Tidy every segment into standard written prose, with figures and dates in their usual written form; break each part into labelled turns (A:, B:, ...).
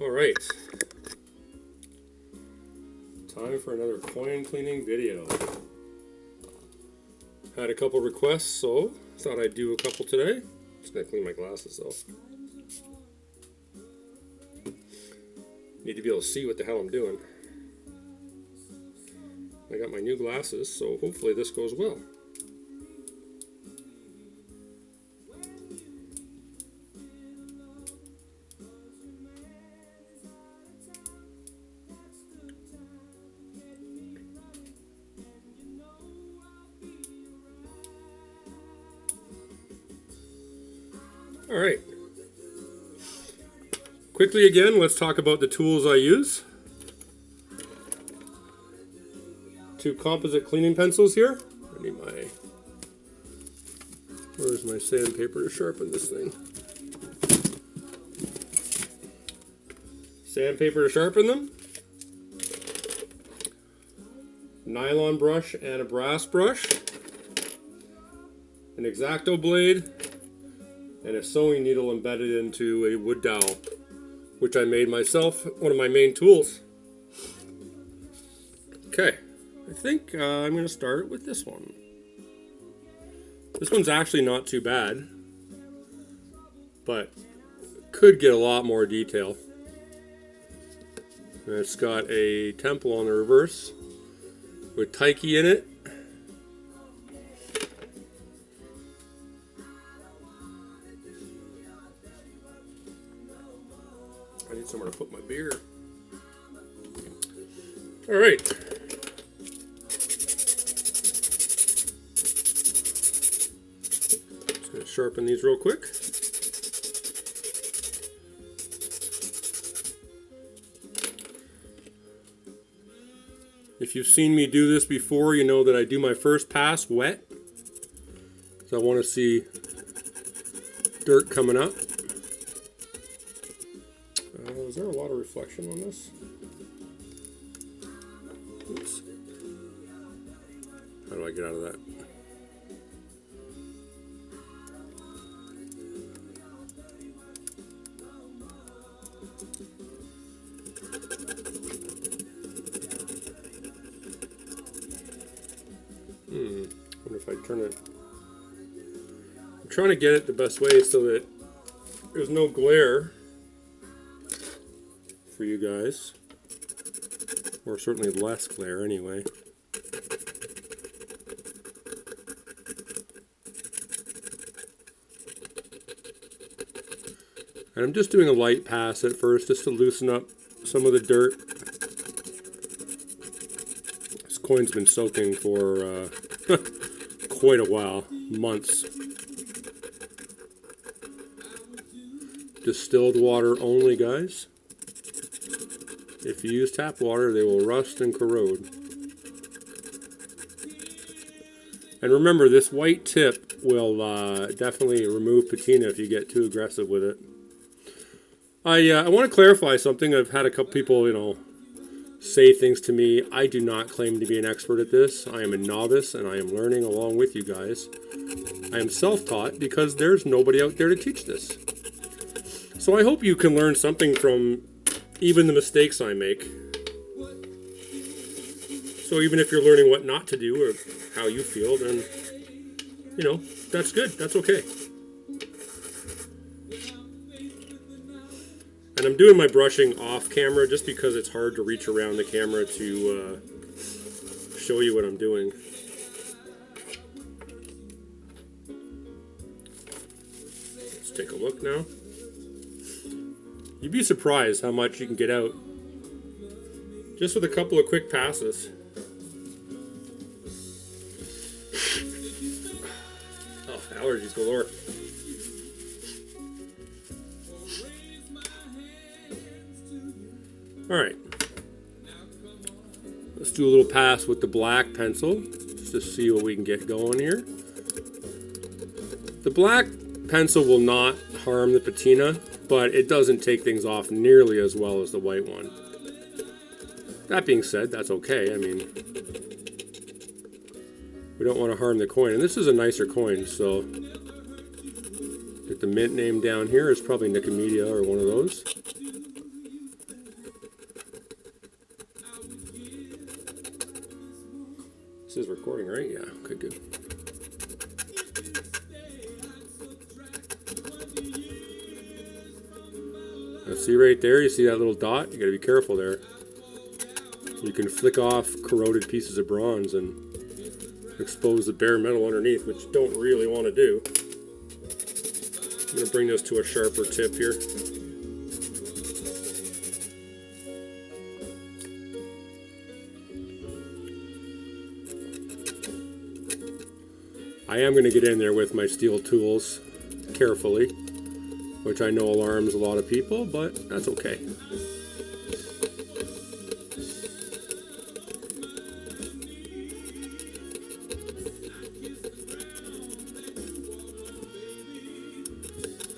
A: All right, time for another coin cleaning video. Had a couple requests, so thought I'd do a couple today. Just gonna clean my glasses though. Need to be able to see what the hell I'm doing. I got my new glasses, so hopefully this goes well. All right. Quickly again, let's talk about the tools I use. Two composite cleaning pencils here. I need my... Where's my sandpaper to sharpen this thing? Sandpaper to sharpen them. Nylon brush and a brass brush. An X-Acto blade. And a sewing needle embedded into a wood dowel, which I made myself, one of my main tools. Okay, I think I'm going to start with this one. This one's actually not too bad, but could get a lot more detail. And it's got a temple on the reverse with Tyche in it. I need somewhere to put my beer. All right. Just going to sharpen these real quick. If you've seen me do this before, you know that I do my first pass wet. So I want to see dirt coming up. Is there a lot of reflection on this? Oops. How do I get out of that? Wonder if I turn it. I'm trying to get it the best way so that there's no glare for you guys, or certainly less glare anyway. And I'm just doing a light pass at first just to loosen up some of the dirt. This coin's been soaking for quite a while, months. Distilled water only, guys. If you use tap water, they will rust and corrode. And remember, this white tip will definitely remove patina if you get too aggressive with it. I want to clarify something. I've had a couple people, say things to me. I do not claim to be an expert at this. I am a novice, and I am learning along with you guys. I am self-taught because there's nobody out there to teach this. So I hope you can learn something from even the mistakes I make. So even if you're learning what not to do or how you feel, then, that's good. That's okay. And I'm doing my brushing off camera just because it's hard to reach around the camera to show you what I'm doing. Let's take a look now. You'd be surprised how much you can get out just with a couple of quick passes. Oh, allergies galore. All right. Let's do a little pass with the black pencil just to see what we can get going here. The black pencil will not harm the patina, but it doesn't take things off nearly as well as the white one. That being said, that's okay. I mean, we don't want to harm the coin. And this is a nicer coin, so get the mint name down here. It's probably Nicomedia or one of those. is recording, right? Yeah, okay, good. Now see right there, you see that little dot? You gotta be careful there. You can flick off corroded pieces of bronze and expose the bare metal underneath, which you don't really want to do. I'm gonna bring this to a sharper tip here. I am going to get in there with my steel tools carefully, which I know alarms a lot of people, but that's okay.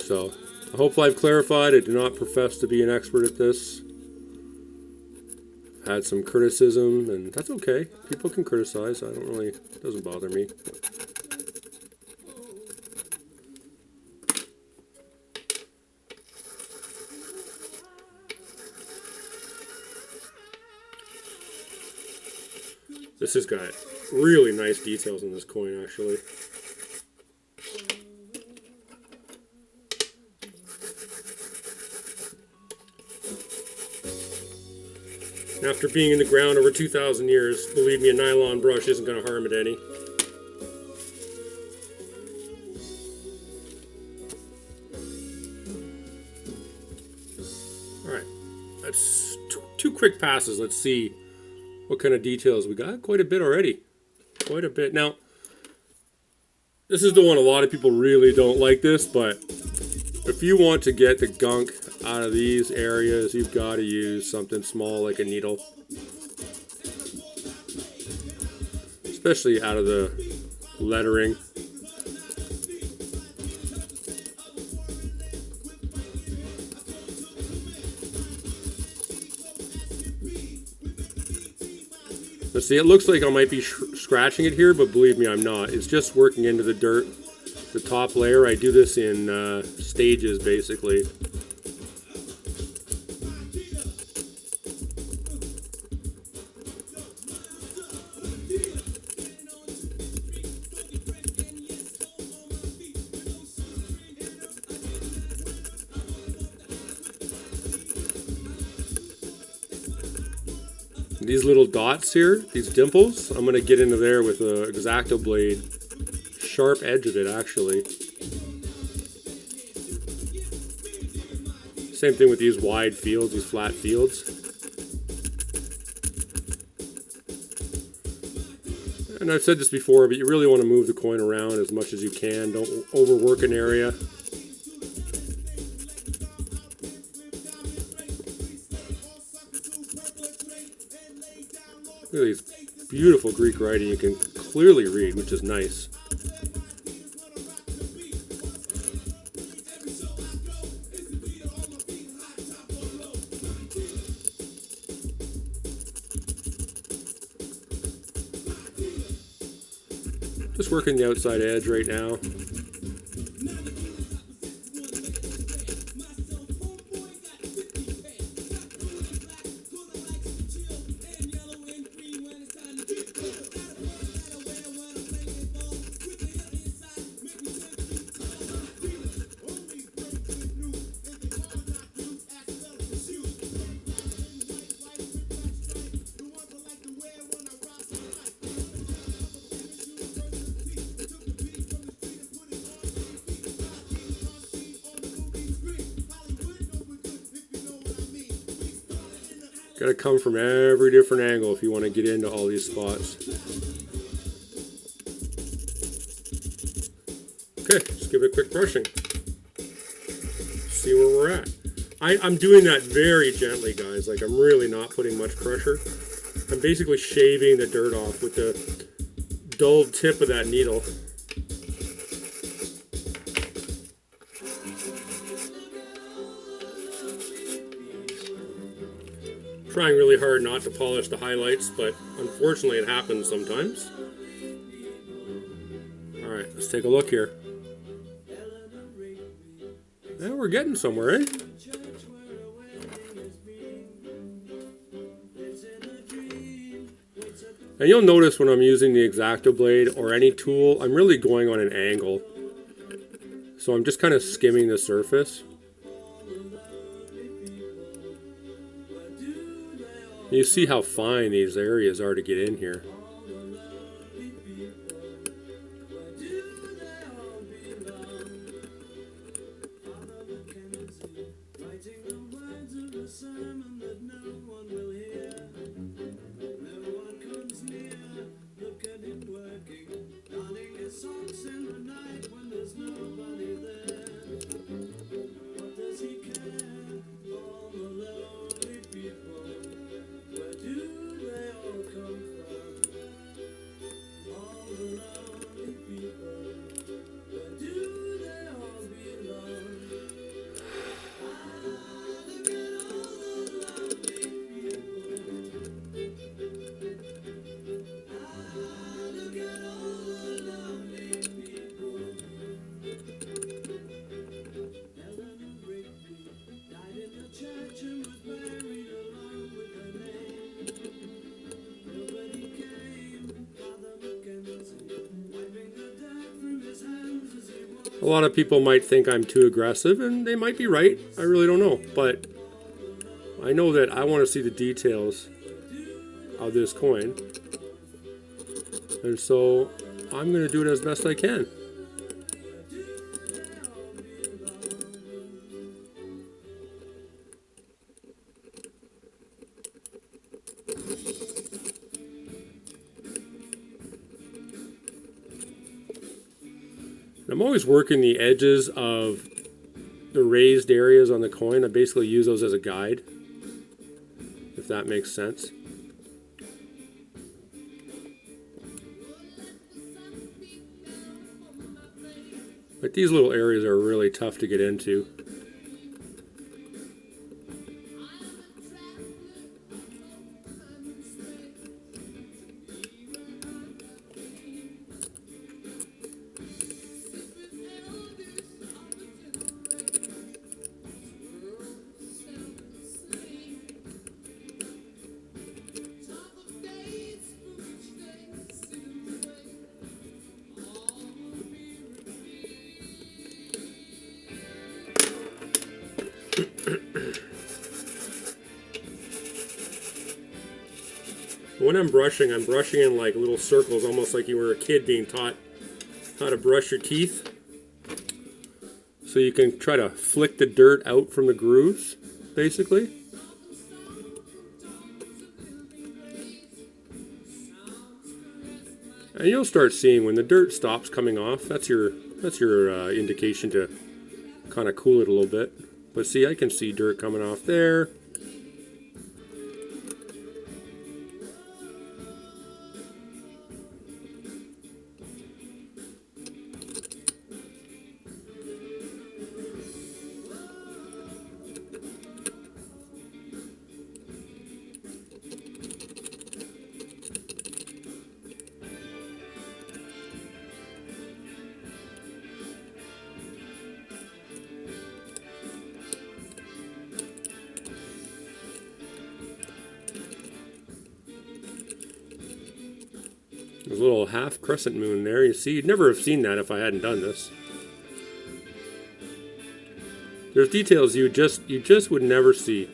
A: So, I hope I've clarified. I do not profess to be an expert at this. Had some criticism, and that's okay. People can criticize. I don't really, it doesn't bother me. This has got really nice details in this coin, actually. And after being in the ground over 2,000 years, believe me, a nylon brush isn't going to harm it any. Alright, that's two quick passes. Let's see what kind of details we got. Quite a bit already. Quite a bit. Now, this is the one a lot of people really don't like this, but if you want to get the gunk out of these areas, you've got to use something small like a needle. Especially out of the lettering. Let's see, it looks like I might be scratching it here, but believe me, I'm not. It's just working into the dirt, the top layer. I do this in stages, basically. These little dots here, these dimples, I'm going to get into there with an X-Acto blade. Sharp edge of it, actually. Same thing with these wide fields, these flat fields. And I've said this before, but you really want to move the coin around as much as you can. Don't overwork an area. Look at these beautiful Greek writing you can clearly read, which is nice. Just working the outside edge right now. Got to come from every different angle if you want to get into all these spots. Okay, just give it a quick brushing. See where we're at. I'm doing that very gently, guys. Like, I'm really not putting much pressure. I'm basically shaving the dirt off with the dulled tip of that needle. Trying really hard not to polish the highlights, but unfortunately it happens sometimes. Alright, let's take a look here. Yeah, we're getting somewhere, eh? And you'll notice when I'm using the X-Acto blade or any tool, I'm really going on an angle. So I'm just kind of skimming the surface. You see how fine these areas are to get in here. A lot of people might think I'm too aggressive, and they might be right. I really don't know. But I know that I want to see the details of this coin. And so I'm going to do it as best I can. I'm always working the edges of the raised areas on the coin. I basically use those as a guide, if that makes sense. But these little areas are really tough to get into. When I'm brushing in like little circles, almost like you were a kid being taught how to brush your teeth. So you can try to flick the dirt out from the grooves, basically. And you'll start seeing when the dirt stops coming off, that's your indication to kind of cool it a little bit. But see, I can see dirt coming off there. There's a little half crescent moon there. You see, you'd never have seen that if I hadn't done this. There's details you just would never see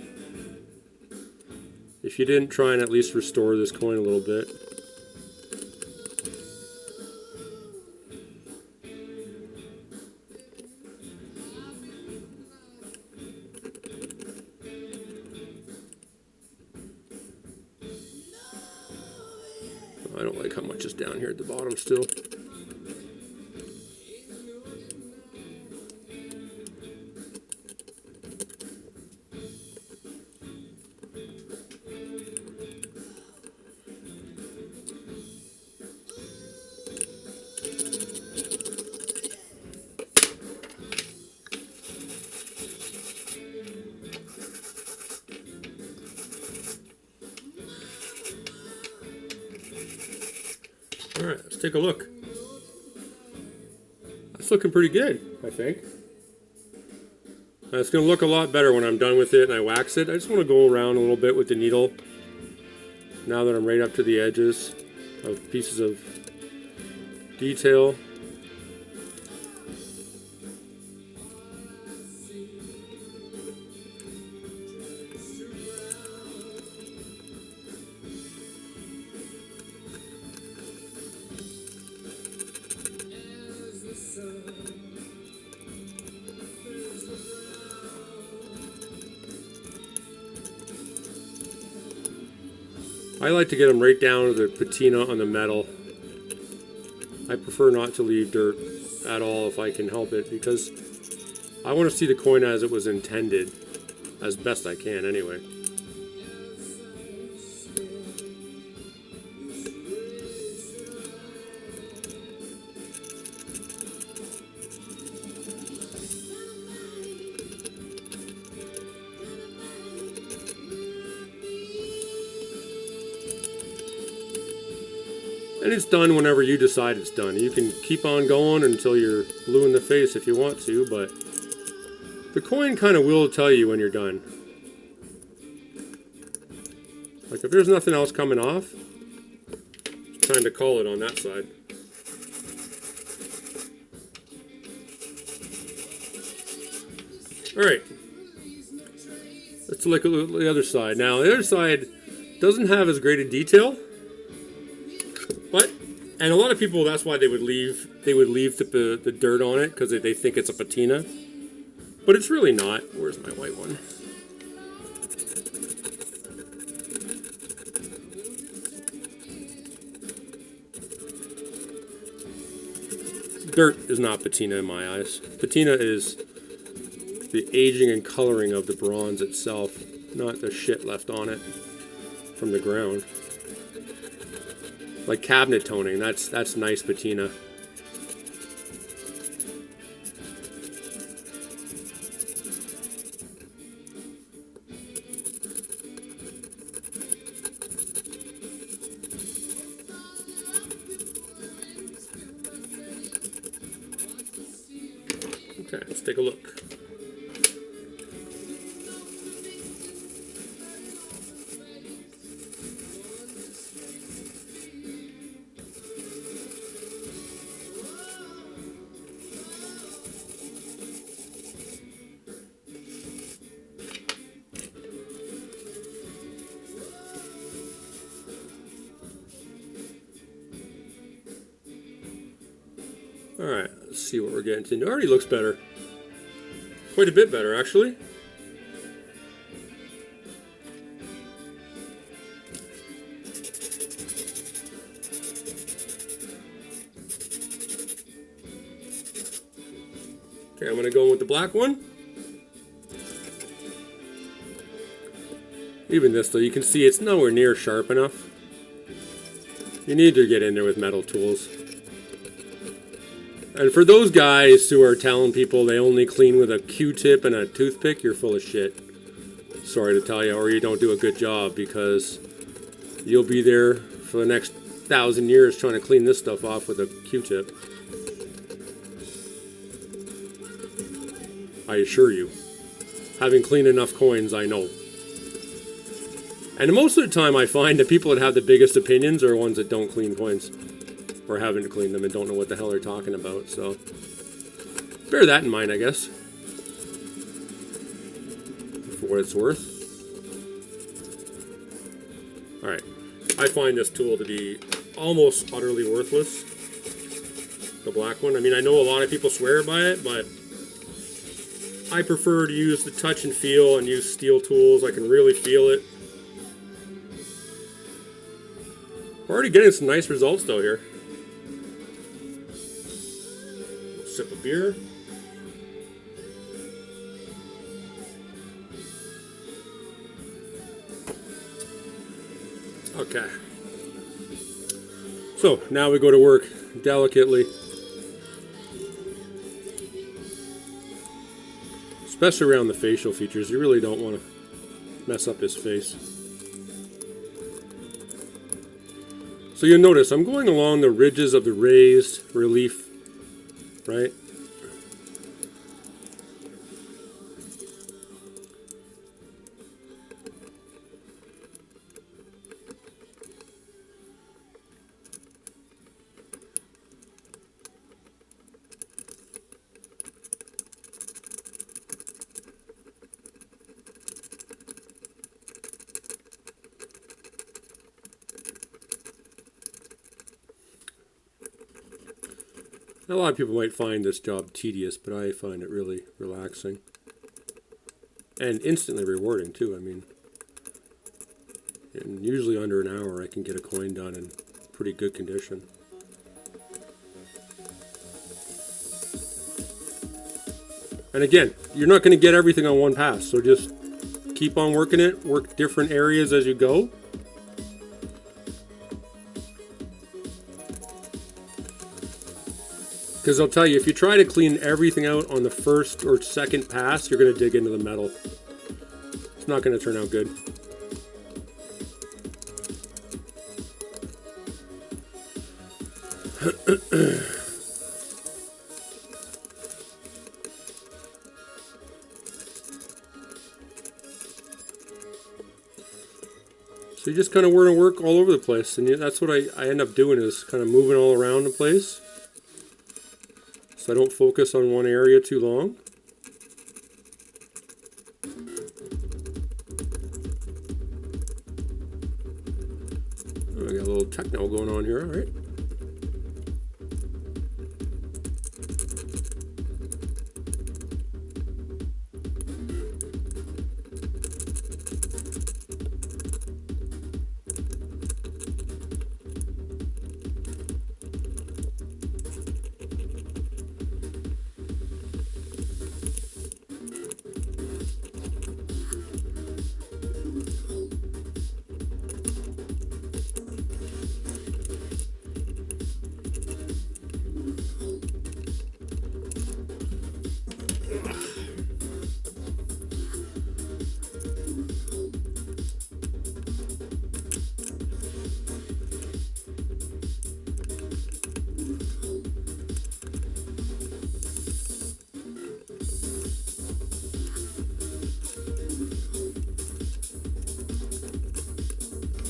A: if you didn't try and at least restore this coin a little bit. I don't like how much is down here at the bottom still. All right, let's take a look. That's looking pretty good, I think. It's going to look a lot better when I'm done with it and I wax it. I just want to go around a little bit with the needle now that I'm right up to the edges. of pieces of detail. I like to get them right down to the patina on the metal. I prefer not to leave dirt at all if I can help it, because I want to see the coin as it was intended, as best I can anyway. And it's done whenever you decide it's done. You can keep on going until you're blue in the face if you want to, but the coin kind of will tell you when you're done. Like if there's nothing else coming off, it's time to call it on that side. Alright, let's look at the other side. Now the other side doesn't have as great a detail. But, and a lot of people, that's why they would leave the dirt on it, because they think it's a patina. But it's really not. Where's my white one? Dirt is not patina in my eyes. Patina is the aging and coloring of the bronze itself, not the shit left on it from the ground. Like cabinet toning, that's nice patina. Okay, let's take a look. Alright, let's see what we're getting to. It already looks better. Quite a bit better, actually. Okay, I'm going to go in with the black one. Even this, though, you can see it's nowhere near sharp enough. You need to get in there with metal tools. And for those guys who are telling people they only clean with a Q-tip and a toothpick, you're full of shit. Sorry to tell you, or you don't do a good job, because you'll be there for the next 1,000 years trying to clean this stuff off with a Q-tip. I assure you. Having cleaned enough coins, I know. And most of the time I find that people that have the biggest opinions are ones that don't clean coins. Or haven't cleaned them and don't know what the hell they're talking about, so bear that in mind, I guess, for what it's worth. Alright, I find this tool to be almost utterly worthless, the black one. I mean, I know a lot of people swear by it, but I prefer to use the touch and feel and use steel tools. I can really feel it. We're already getting some nice results, though, here. Sip of beer. Okay. So now we go to work delicately. Especially around the facial features. You really don't want to mess up his face. So you'll notice I'm going along the ridges of the raised relief. Right? A lot of people might find this job tedious, but I find it really relaxing. And instantly rewarding too. I mean, in usually under an hour I can get a coin done in pretty good condition. And again, you're not going to get everything on one pass, so just keep on working it, work different areas as you go. Because I'll tell you, if you try to clean everything out on the first or second pass, you're going to dig into the metal. It's not going to turn out good. So you just kind of want to work all over the place, and that's what I end up doing, is kind of moving all around the place, so I don't focus on one area too long. Oh, I got a little techno going on here, all right.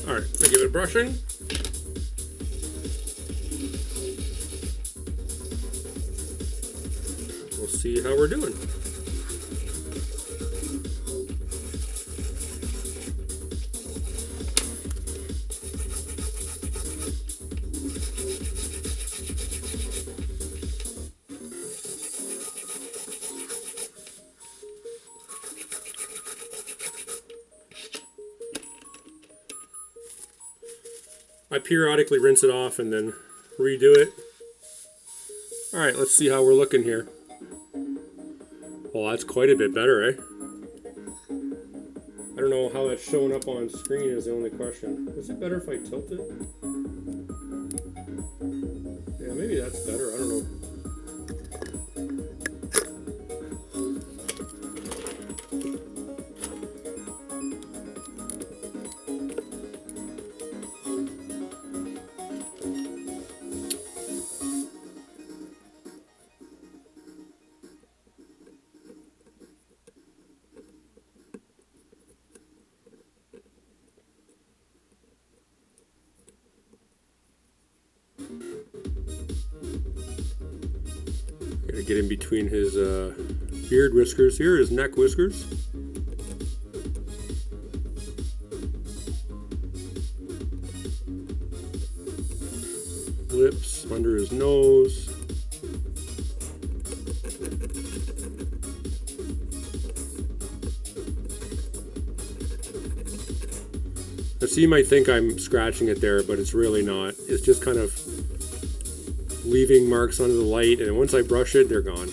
A: Alright, let me give it a brushing. We'll see how we're doing. I periodically rinse it off and then redo it. Alright, let's see how we're looking here. Well, that's quite a bit better, eh? I don't know how that's showing up on screen is the only question. Is it better if I tilt it? Yeah, maybe that's better. I don't know. Gotta get in between his beard whiskers here, his neck whiskers. Lips, under his nose. Now, so you might think I'm scratching it there, but it's really not. It's just kind of leaving marks under the light, and once I brush it, they're gone.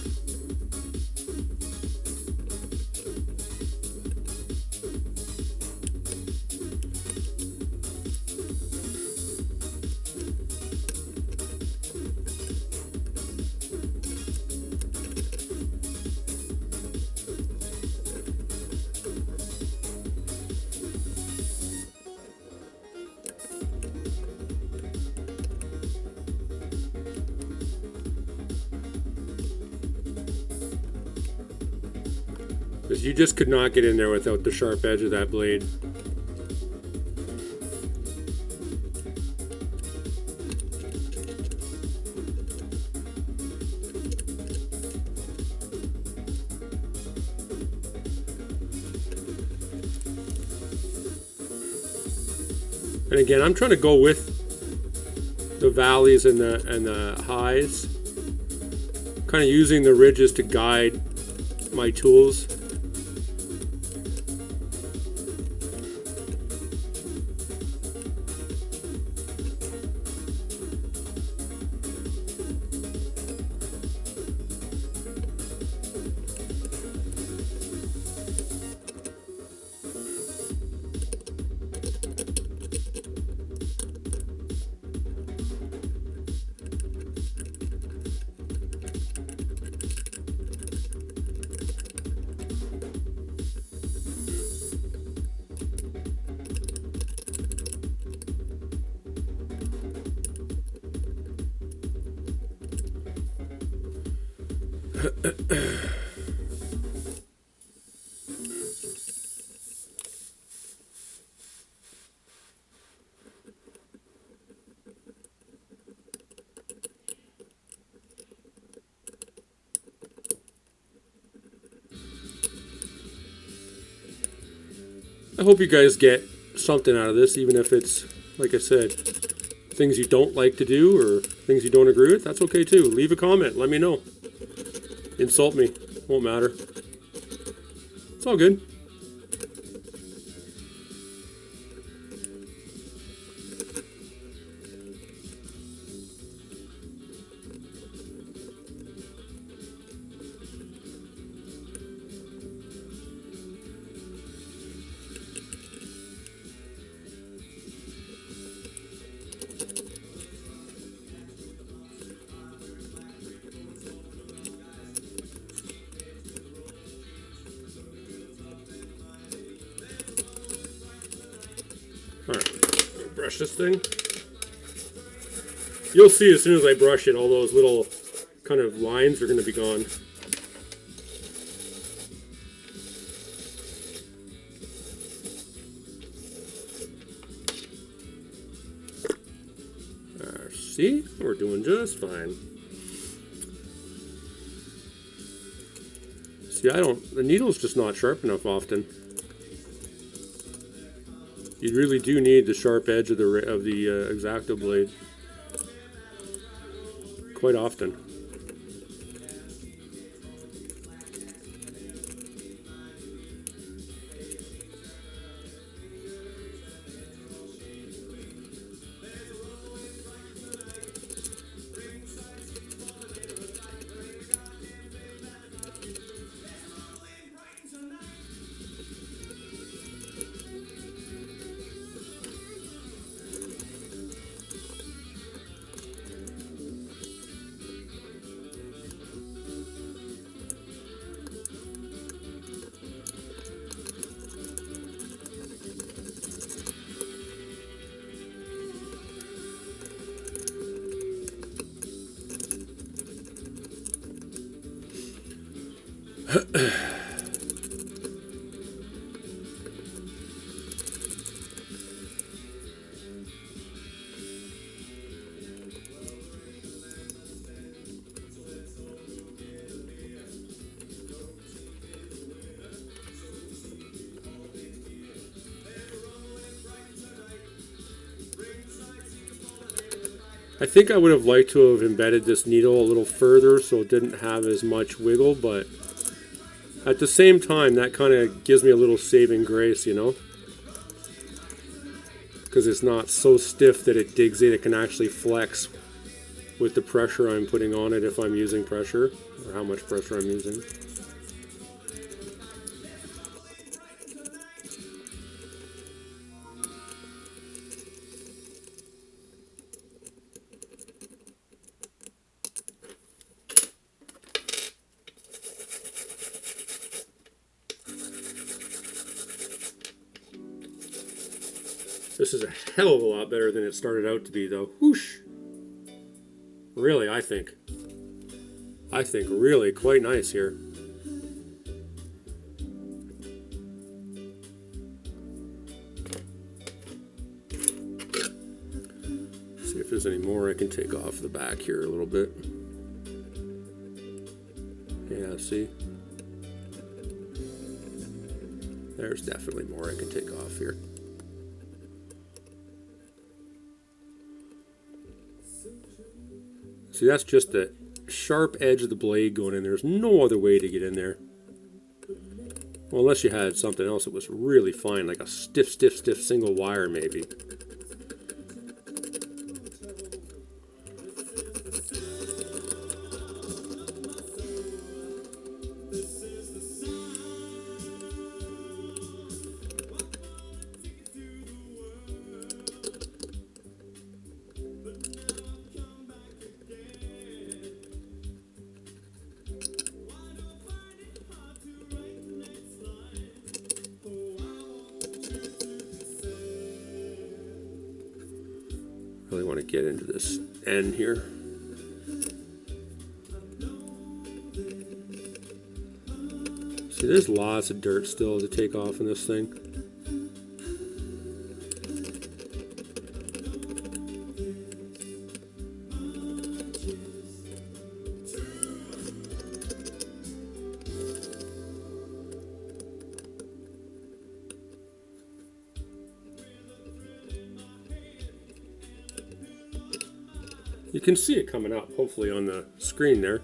A: Because you just could not get in there without the sharp edge of that blade. And again, I'm trying to go with the valleys and the highs. kind of using the ridges to guide my tools. I hope you guys get something out of this, even if it's, like I said, things you don't like to do or things you don't agree with. That's okay too. Leave a comment. Let me know. Insult me. Won't matter. It's all good. Alright, brush this thing. You'll see as soon as I brush it, all those little kind of lines are going to be gone. See? We're doing just fine. See, the needle's just not sharp enough often. You really do need the sharp edge of the X-Acto blade quite often. I think I would have liked to have embedded this needle a little further so it didn't have as much wiggle, but at the same time that kind of gives me a little saving grace, you know? Because it's not so stiff that it digs in, it can actually flex with the pressure I'm putting on it if I'm using pressure, or how much pressure I'm using. This is a hell of a lot better than it started out to be, though. Whoosh! Really, I think really quite nice here. See if there's any more I can take off the back here a little bit. Yeah, see? There's definitely more I can take off here. See, that's just the sharp edge of the blade going in. There's no other way to get in there. Well, unless you had something else that was really fine, like a stiff single wire maybe. Really want to get into this end here. See, there's lots of dirt still to take off in this thing. You can see it coming up, hopefully, on the screen there.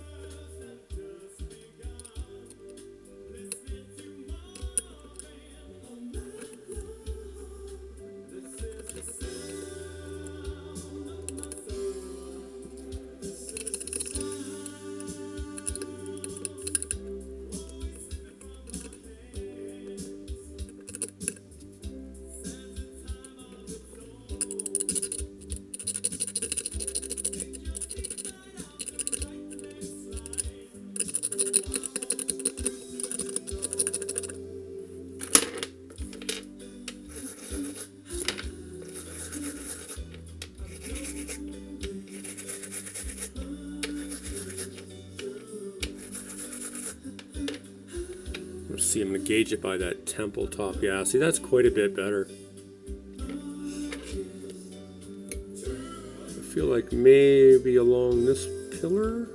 A: Let's see, I'm going to gauge it by that temple top. Yeah, see, that's quite a bit better. I feel like maybe along this pillar.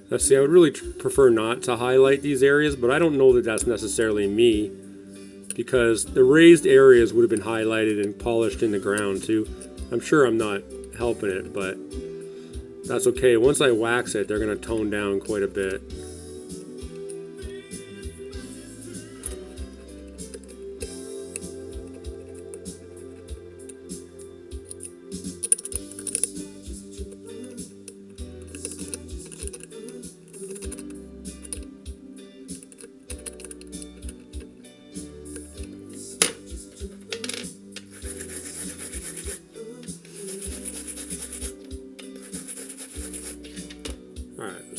A: Now, see, I would really prefer not to highlight these areas, but I don't know that that's necessarily me, because the raised areas would have been highlighted and polished in the ground too. I'm sure I'm not helping it, but that's okay. Once I wax it, they're going to tone down quite a bit.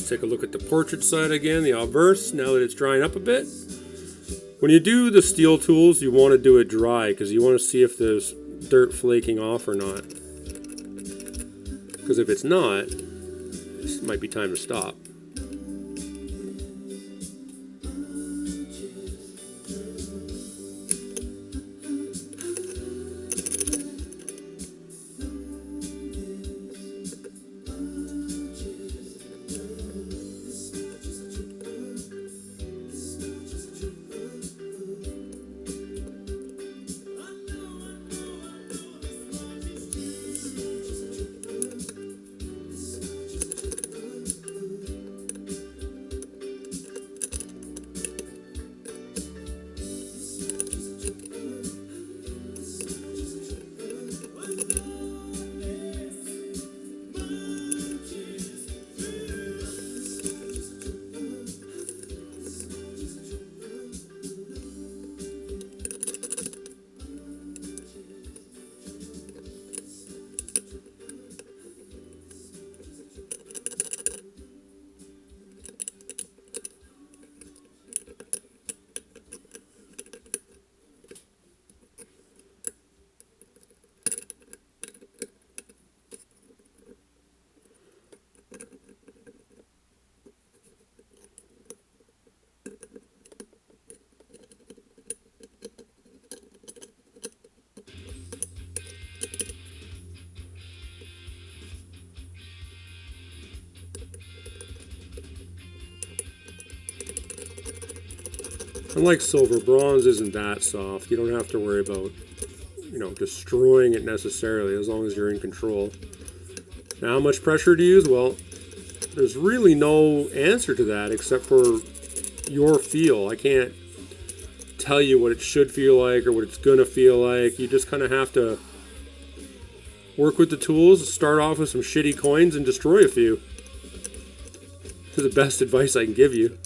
A: Take a look at the portrait side again, the obverse, now that it's drying up a bit. When you do the steel tools, you want to do it dry because you want to see if there's dirt flaking off or not. Because if it's not, it might be time to stop. Unlike silver, bronze isn't that soft. You don't have to worry about, destroying it necessarily as long as you're in control. Now, how much pressure to use? Well, there's really no answer to that except for your feel. I can't tell you what it should feel like or what it's going to feel like. You just kind of have to work with the tools, start off with some shitty coins and destroy a few. This is the best advice I can give you.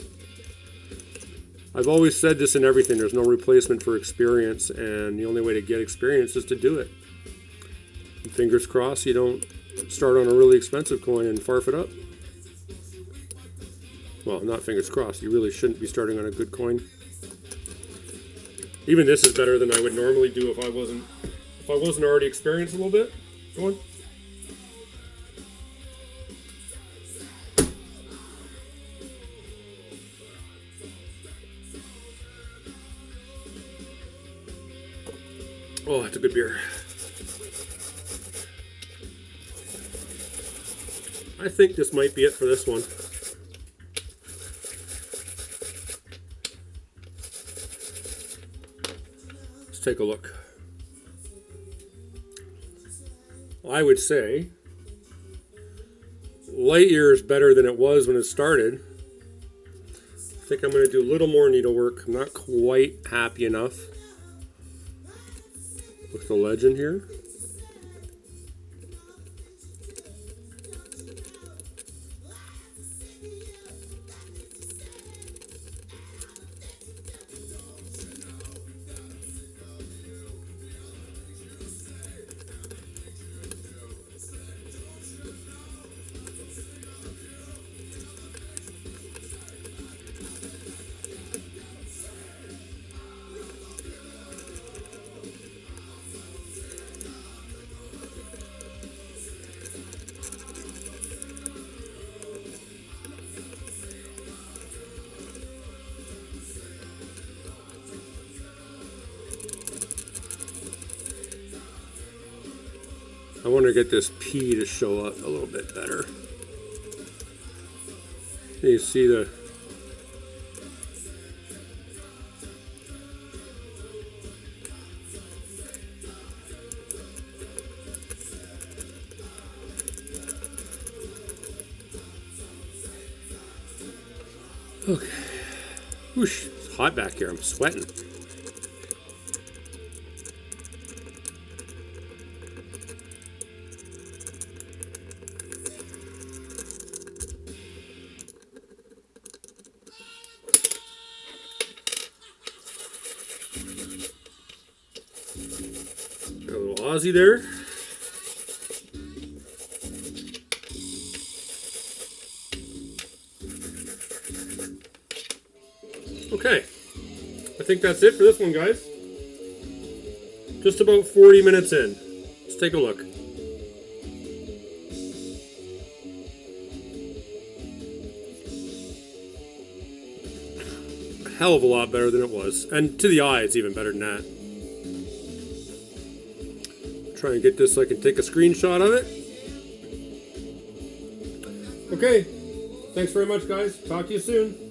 A: I've always said this in everything. There's no replacement for experience, and the only way to get experience is to do it. And fingers crossed you don't start on a really expensive coin and farf it up. Well, not fingers crossed. You really shouldn't be starting on a good coin. Even this is better than I would normally do if I wasn't already experienced a little bit. Go on. Oh, that's a good beer. I think this might be it for this one. Let's take a look. I would say light years better than it was when it started. I think I'm going to do a little more needlework. I'm not quite happy enough with the legend here. I want to get this P to show up a little bit better. You see the okay. Whoosh, it's hot back here. I'm sweating. Got a little Aussie there. Okay, I think that's it for this one, guys. Just about 40 minutes in. Let's take a look. A hell of a lot better than it was. And to the eye, it's even better than that. Try and get this so I can take a screenshot of it. Okay, thanks very much, guys. Talk to you soon.